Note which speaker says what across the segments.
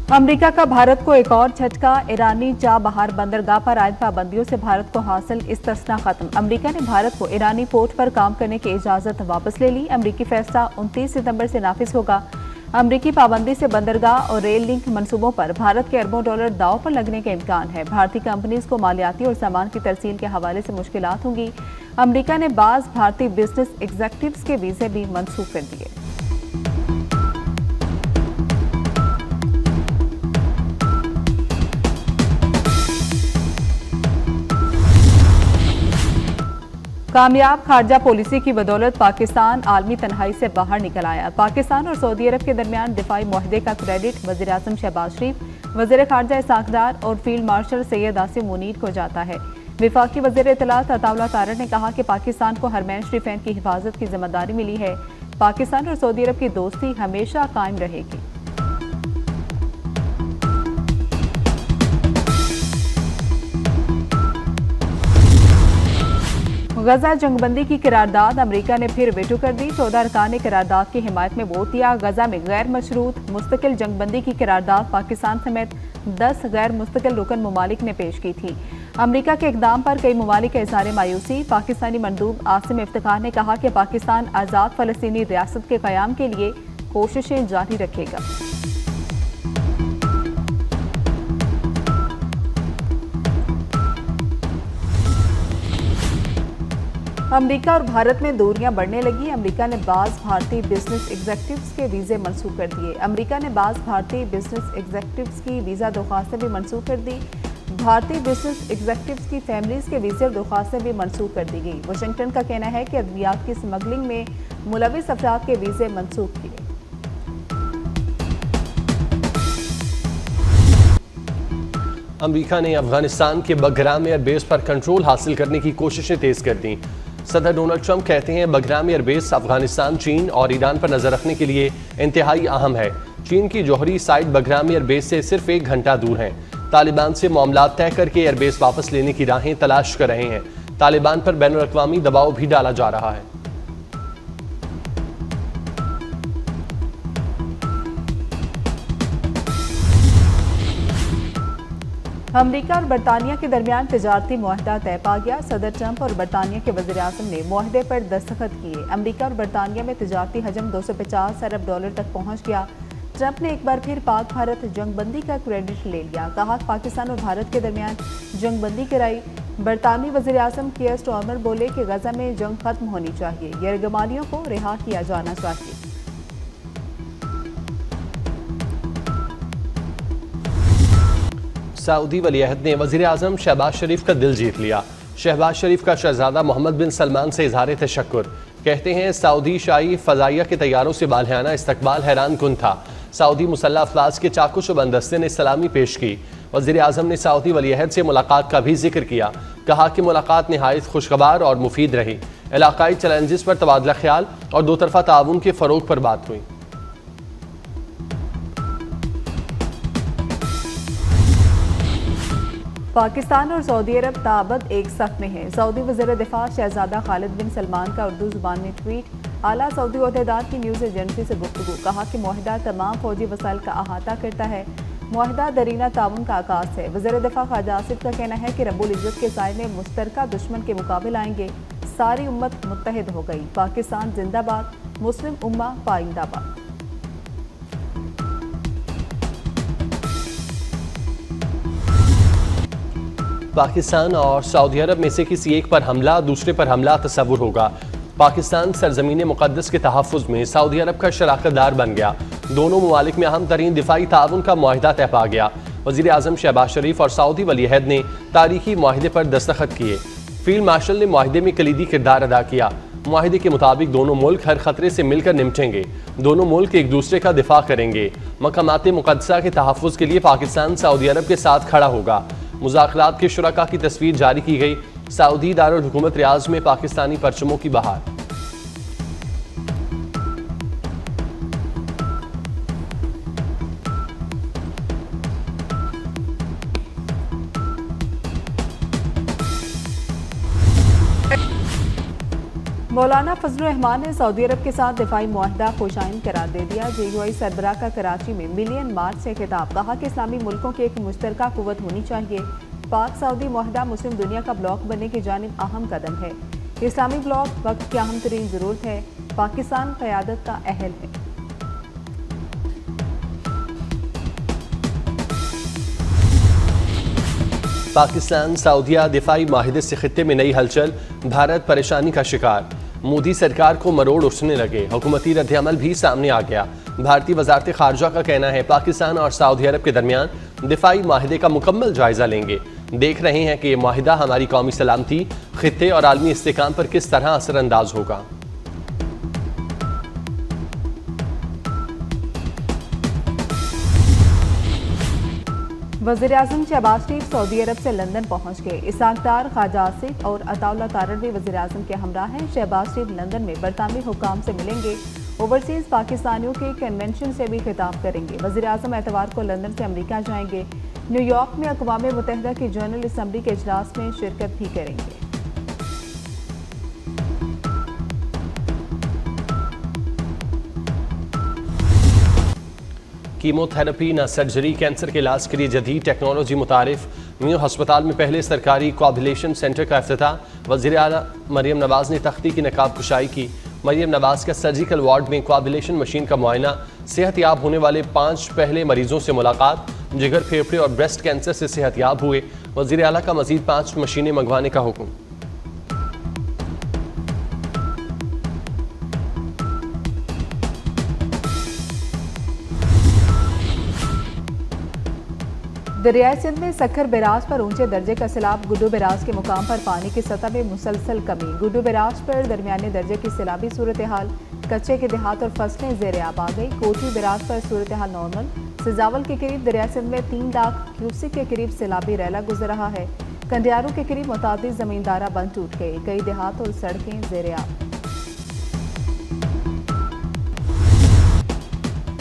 Speaker 1: America का भारत को एक और झटका। ईरानी चाबहार बंदरगाह पर आयद पाबंदियों से भारत को हासिल इस्तिस्ना खत्म। अमेरिका ने भारत को ईरानी पोर्ट पर काम करने की इजाजत वापस ले ली। अमेरिकी फैसला 29 सितंबर से नाफिज होगा। अमेरिकी पाबंदी से बंदरगाह और रेल लिंक मंसूबों पर भारत के अरबों डॉलर दांव पर लगने का इम्कान है। भारतीय कंपनीज को मालियाती और सामान की तरसील के हवाले से मुश्किलात होंगी। अमेरिका ने बाज़ भारतीय बिजनेस एग्जीक्यूटिव्स के वीजे भी मनसूख कर दिए। कामयाब खारजा पॉलिसी की बदौलत पाकिस्तान आलमी तन्हाई से बाहर निकल आया। पाकिस्तान और सऊदी अरब के दरमियान दिफाई मुआहदे का क्रेडिट वज़ीर आज़म शहबाज शरीफ, वज़ीर खारजा इसाक डार और फील्ड मार्शल सैयद आसिम मुनीर को जाता है। वफाकी वज़ीर इत्तलात अताउल्लाह तारड़ ने कहा कि पाकिस्तान को हरमैन शरीफैन की हिफाजत की जिम्मेदारी मिली है। पाकिस्तान और सऊदी अरब की दोस्ती हमेशा कायम रहेगी। गजा जंगबंदी की करारदाद अमेरिका ने फिर वेटो कर दी। 14 अरकान ने करारदाद की हिमायत में वोट दिया। गजा में गैर मशरूत मुस्तकिल जंगबंदी की करारदाद पाकिस्तान समेत 10 गैर मुस्तकिल रुकन ममालिक ने पेश की थी। अमेरिका के इकदाम पर कई ममालिक का इज़हार मायूसी। पाकिस्तानी मंदूब आसिम इफ्तिखार ने कहा कि पाकिस्तान आज़ाद फ़लस्तीनी रियासत के क़याम के लिए कोशिशें जारी रखेगा। अमेरिका और भारत में दूरियां बढ़ने लगी। अमेरिका ने बाज़ भारतीय बिजनेस एग्जीक्यूटिव्स के वीज़े मनसूख कर दिए। अमेरिका ने बाज़ भारतीय बिजनेस एग्जीक्यूटिव्स की वीज़ा दरख्वास्तें भी मनसूख कर दी। भारतीय बिजनेस एग्जीक्यूटिव्स की फैमिलीज़ के वीज़े और दरख्वास्तें भी मनसूख कर दी गई। वाशिंगटन का कहना है कि अद्वियात की स्मगलिंग में मुलविस अफराद के वीज़े मनसूख किए।
Speaker 2: अमेरिका ने अफगानिस्तान के बगराम एयरबेस पर कंट्रोल हासिल करने की कोशिशें तेज कर दी। सदर डोनाल्ड ट्रंप कहते हैं बगराम एयरबेस अफगानिस्तान, चीन और ईरान पर नजर रखने के लिए इंतहाई अहम है। चीन की जौहरी साइट बगराम एयरबेस से सिर्फ 1 घंटा दूर है। तालिबान से मामला तय करके एयरबेस वापस लेने की राहें तलाश कर रहे हैं। तालिबान पर बैनुल अक़वामी दबाव भी डाला जा रहा है।
Speaker 1: अमेरिका और बरतानिया के दरमियान तिजारती मुआहदा तय पा गया। सदर ट्रंप और बरतानिया के वज़ीर आज़म ने मुआहदे पर दस्तखत किए। अमेरिका और बरतानिया में तिजारती हजम 250 अरब डॉलर तक पहुंच गया। ट्रंप ने एक बार फिर पाक भारत जंगबंदी का क्रेडिट ले लिया। कहा पाकिस्तान और भारत के दरमियान जंगबंदी कराई। बरतानवी वज़ीर आज़म कियर स्टारमर बोले कि गजा में जंग खत्म होनी चाहिए, यरगमालियों को रिहा किया जाना चाहिए।
Speaker 2: सऊदी वलीअहद ने वज़ीर आज़म शहबाज शरीफ का दिल जीत लिया। शहबाज शरीफ का शहजादा मोहम्मद बिन सलमान से इजहार तशक्कुर। कहते हैं सऊदी शाही फ़ज़ाइया के तैयारों से बालियाना इस्तकबाल हैरान कुन था। सऊदी मुसल्लह अफवाज के चाकुश बंदस्ते ने सलामी पेश की। वज़ीर आज़म ने सऊदी वलीअहद से मुलाकात का भी जिक्र किया। कहा कि मुलाकात नहायत खुशगवार और मुफीद रही। इलाकाई चैलेंजेस पर तबादला ख्याल और दो तरफ़ा ताउन के फ़रोग पर बात हुई।
Speaker 1: पाकिस्तान और सऊदी अरब ताबद एक सफ में है। सऊदी वज़ीर दिफा शहजादा खालिद बिन सलमान का उर्दू ज़ुबान में ट्वीट। आला सऊदी ओहदेदार की न्यूज़ एजेंसी से गुफ्तगू। कहा कि मुआहदा तमाम फौजी वसाइल का अहाता करता है। मुआहदा दरीना ताउन का आगाज़ है। वज़ीर दिफा ख्वाजा आसिफ का कहना है कि रब्बुल इज़्ज़त के साए में मुश्तरका दुश्मन के मुकाबले आएंगे। सारी उम्मत मुत्तहिद हो गई। पाकिस्तान जिंदाबाद, मुस्लिम उम्मा पाइंदाबाद।
Speaker 2: पाकिस्तान और सऊदी अरब में से किसी एक पर हमला दूसरे पर हमला तस्वुर होगा। पाकिस्तान सरजमीन मुक़द्दस के तहफ़्फ़ुज़ में सऊदी अरब का शराकतदार बन गया। दोनों ममालिक में अहम तरीन दिफाई ताउन का मुआहदा तय पा गया। वज़ीर आज़म शहबाज शरीफ और सऊदी वलीअहद ने तारीखी मुआहदे पर दस्तखत किए। फील्ड मार्शल ने मुआहदे में कलीदी किरदार अदा किया। मुआहदे के मुताबिक दोनों मुल्क हर खतरे से मिलकर निपटेंगे। दोनों मुल्क एक दूसरे का दिफा करेंगे। मकामात मुक़द्दसा के तहफ़्फ़ुज़ के लिए पाकिस्तान सऊदी अरब के साथ खड़ा होगा। मुज़ाकरात के शुरका की तस्वीर जारी की गई। सऊदी दारुल हुकूमत रियाज में पाकिस्तानी परचमों की बहार।
Speaker 1: मौलाना फजलुर रहमान ने सऊदी अरब के साथ दिफाई मुआहदा खुशाइन करार दे दिया। JUI सरबराह का कराची में मिलियन मार्च से खिताब, कहा कि इस्लामी मुल्कों की एक मुश्तरका कुव्वत होनी चाहिए। पाक सऊदी मुआहदा मुस्लिम दुनिया का ब्लॉक बनने की जानिब अहम कदम है। इस्लामी ब्लॉक वक्त की अहम तरीन जरूरत है। पाकिस्तान क़यादत का अहल है।
Speaker 2: पाकिस्तान सऊदीया दिफाई माहिदे से खित्ते में नई हलचल, भारत परेशानी का शिकार। मोदी सरकार को मरोड़ उठने लगे, हुकूमती रद्द-ए-अमल भी सामने आ गया। भारतीय वजारत खारजा का कहना है पाकिस्तान और सऊदी अरब के दरमियान दिफाई माहिदे का मुकम्मल जायजा लेंगे। देख रहे हैं कि ये माहिदा हमारी कौमी सलामती, खित्ते और आलमी इस्तेहकाम पर किस तरह असरअंदाज होगा।
Speaker 1: वज़ीर-ए-आज़म शहबाज शरीफ सऊदी अरब से लंदन पहुंच गए। इसाक डार, ख्वाजा आसिफ और अताउल्ला तारड़ भी वज़ीर-ए-आज़म के हमरा हैं। शहबाज शरीफ लंदन में बरतानवी हुक्काम से मिलेंगे। ओवरसीज पाकिस्तानियों के कन्वेंशन से भी खिताब करेंगे। वज़ीर-ए-आज़म एतवार को लंदन से अमरीका जाएंगे। न्यूयॉर्क में अक़वाम मुत्तहिदा की जनरल असम्बली के इजलास में शिरकत भी करेंगे।
Speaker 2: कीमोथेरेपी न सर्जरी, कैंसर के इलाज के लिए जदीद टेक्नोलॉजी मुतारिफ। मियो हस्पताल में पहले सरकारी कोआबुलेशन सेंटर का इफ्तिताह। वज़ीर आला मरियम नवाज ने तख्ती की नकाब कुशाई की। मरियम नवाज का सर्जिकल वार्ड में कोआबुलेशन मशीन का मुआयना। सेहतयाब होने वाले 5 पहले मरीजों से मुलाकात। जिगर, फेफड़े और ब्रेस्ट कैंसर से सेहतयाब हुए। वज़ीर आला का मजीद 5 मशीनें मंगवाने का हुक्म।
Speaker 1: दरियाई सिंध में सखर बैराज पर ऊंचे दर्जे का सैलाब। गुड्डू बैराज के मुकाम पर पानी की सतह में मुसलसल कमी। गुड्डू बैराज पर दरमियाने दर्जे की सैलाबी सूरत हाल। कच्चे के देहात और फसलें ज़ेर आब आ गई। कोटी बैराज पर सूरत हाल नॉर्मल। सिजावल के करीब दरियाई सिंध में 3 लाख क्यूसिक के करीब सैलाबी रैला गुजर रहा है। कंडियारों के करीब मुतादिद जमींदारा बंद टूट गए। कई देहात और सड़कें ज़ेर आब।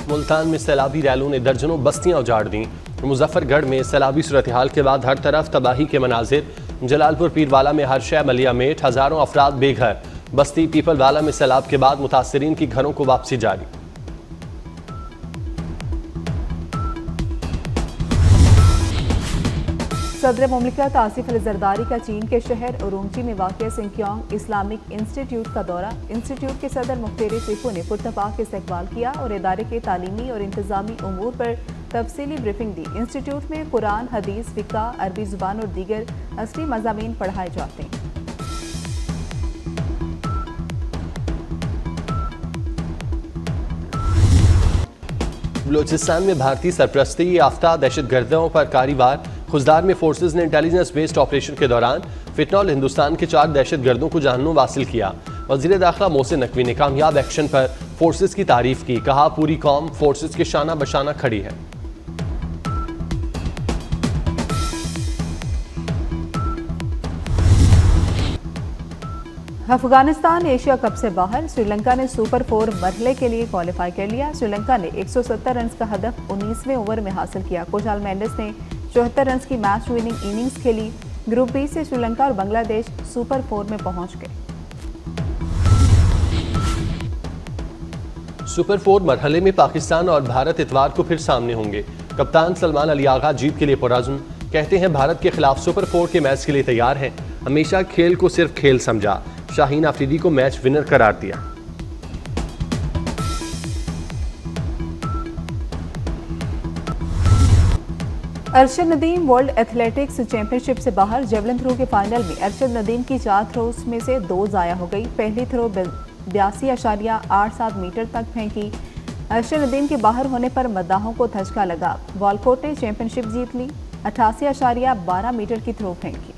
Speaker 2: मुल्तान में सैलाबी रैलों ने दर्जनों बस्तियां उजाड़ दी। मुजफ्फरगढ़ में सैलाबी सूरत हाल के बाद हर तरफ तबाही के मनाजिर। जलालपुर पीरवाला में हरशा मलिया मेट, हज़ारों अफराद बेघर। बस्ती पीपलवाला में सैलाब के बाद मुतासरीन की घरों को वापसी जारी।
Speaker 1: सदर मुमलिकत आसिफ अली जरदारी का चीन के शहर उरुमची में वाक़िया सिंकियोंग इस्लामिक इंस्टीट्यूट का दौरा। इंस्टीट्यूट के सदर मुख्तार सिफू ने पुरतपाक इस्तकबाल किया और इदारे के तालीमी और इंतजामी उमूर पर तफसीली ब्रीफिंग दी। इंस्टीट्यूट में कुरान, हदीस, फ़िक़्ह, अरबी ज़ुबान और दीगर असली मज़ामीन पढ़ाए जाते हैं।
Speaker 2: बलूचिस्तान में भारतीय सरपरस्ती याफ्ता दहशतगर्दों पर कारवार। खुजदार में फोर्सेज ने इंटेलिजेंस बेस्ड ऑपरेशन के दौरान फिटनॉल हिंदुस्तान के 4 दहशतगर्दों को जहन्नुम हासिल किया। वज़ीर दाखिला मोहसिन नकवी ने कामयाब एक्शन पर फोर्सेज की तारीफ की। कहा पूरी कौम फोर्सेज के शाना बशाना खड़ी है।
Speaker 1: अफगानिस्तान एशिया कप से बाहर। श्रीलंका ने सुपर 4 मरहले के लिए क्वालिफाई कर लिया। श्रीलंका ने 170 रन का हदफ 19वें ओवर में हासिल किया। कुशाल मेंडिस ने 74 रन की मैच विनिंग इनिंग्स खेली। ग्रुप बी से श्रीलंका और बांग्लादेश सुपर 4 में पहुंच गए।
Speaker 2: सुपर 4 मरहले में पाकिस्तान और भारत इतवार को फिर सामने होंगे। कप्तान सलमान अली आगा जीत के लिए पुरअज़्म। कहते हैं भारत के खिलाफ सुपर 4 के मैच के लिए तैयार हैं। हमेशा खेल को सिर्फ खेल समझा। शाहीन अफरीदी को मैच विनर करार दिया।
Speaker 1: Arshad Nadeem world athletics championship से बाहर। जेवलिन थ्रो के फाइनल में अरशद नदीम की 4 थ्रोस में से 2 ज़ाया हो गई। पहली थ्रो 82.87 मीटर तक फेंकी। अरशद नदीम के बाहर होने पर मद्दाहों को धचका लगा। वॉलकोट ने चैंपियनशिप जीत ली। 88.12 मीटर की थ्रो फेंकी।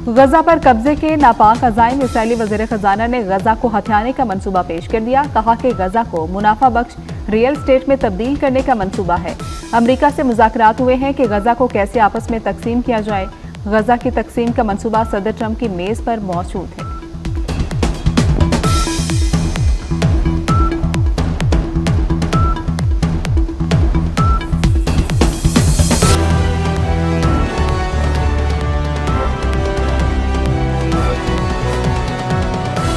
Speaker 1: गजा पर कब्जे के नापाक अज़ाइम। इसराइली वज़ीर ख़ज़ाना ने गजा को हथियाने का मंसूबा पेश कर दिया। कहा कि गजा को मुनाफा बख्श रियल स्टेट में तब्दील करने का मंसूबा है। अमरीका से मुज़ाकरात हुए हैं कि गजा को कैसे आपस में तकसीम किया जाए। गजा की तकसीम का मंसूबा सदर ट्रंप की मेज़ पर मौजूद है।